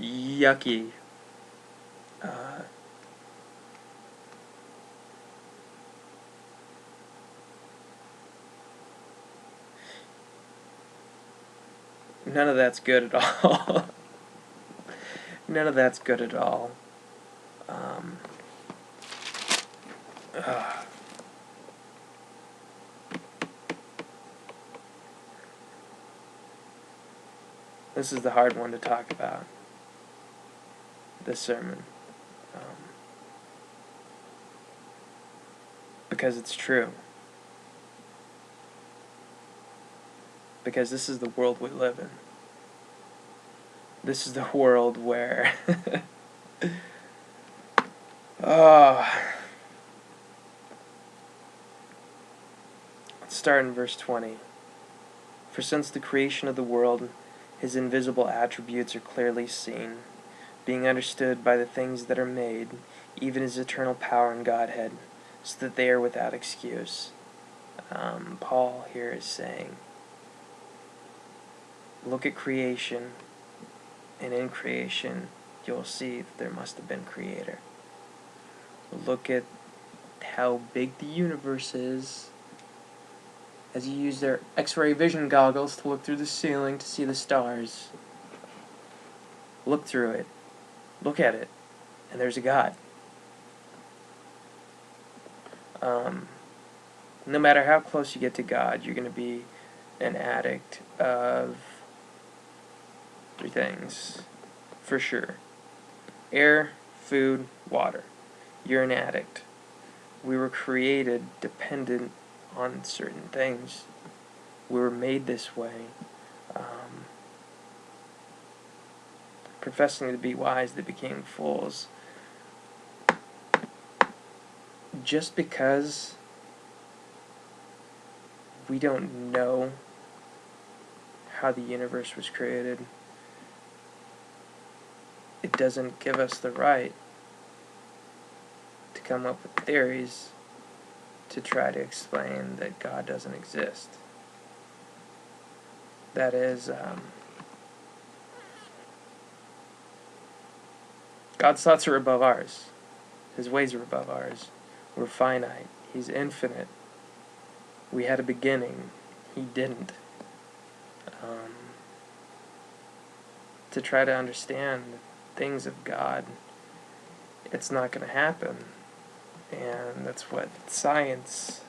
yucky. None of that's good at all. None of that's good at all. This is the hard one to talk about. This sermon. Because it's true. Because this is the world we live in. This is the world where let's start in verse 20. For since the creation of the world, his invisible attributes are clearly seen, being understood by the things that are made, even his eternal power and Godhead, so that they are without excuse. Paul here is saying, look at creation, and in creation you'll see that there must have been a creator. Look at how big the universe is as you use their X-ray vision goggles to look through the ceiling to see the stars. Look through it. Look at it. And there's a God. No matter how close you get to God, you're going to be an addict of three things, for sure. Air, food, water. You're an addict. We were created dependent on certain things. We were made this way. Professing to be wise, they became fools. Just because we don't know how the universe was created, it doesn't give us the right to come up with theories to try to explain that God doesn't exist. That is, God's thoughts are above ours. His ways are above ours. We're finite. He's infinite. We had a beginning. He didn't. To try to understand things of God, it's not going to happen. And that's what science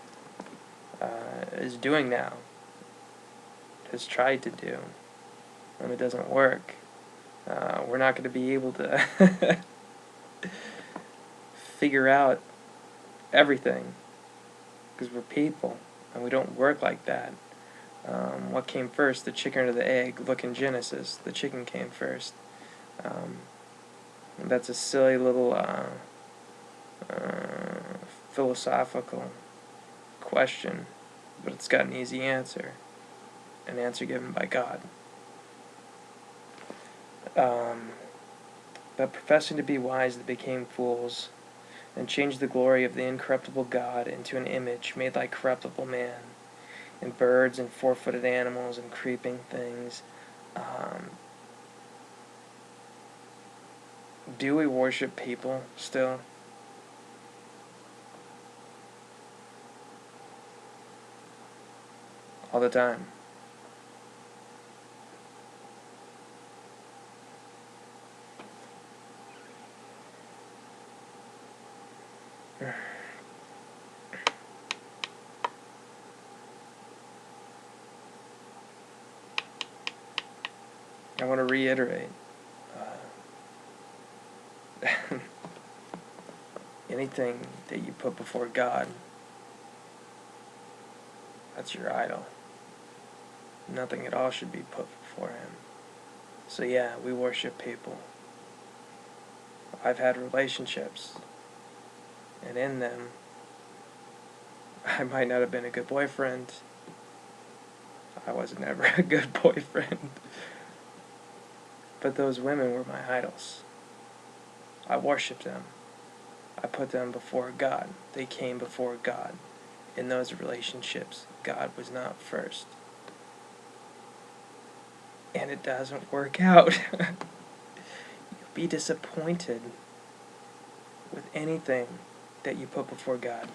is doing now. Has tried to do. And it doesn't work. We're not going to be able to figure out everything because we're people and we don't work like that. What came first, the chicken or the egg? Look in Genesis. The chicken came first. That's a silly little philosophical question, but it's got an easy answer. An answer given by God. But professing to be wise, they became fools, and changed the glory of the incorruptible God into an image made like corruptible man, and birds and four-footed animals and creeping things. Do we worship people still? All the time. I want to reiterate, anything that you put before God, that's your idol. Nothing at all should be put before Him. So yeah, we worship people. I've had relationships, and in them, I might not have been a good boyfriend. I was never a good boyfriend. But those women were my idols. I worshipped them. I put them before God. They came before God. In those relationships, God was not first. And it doesn't work out. be disappointed with anything that you put before God.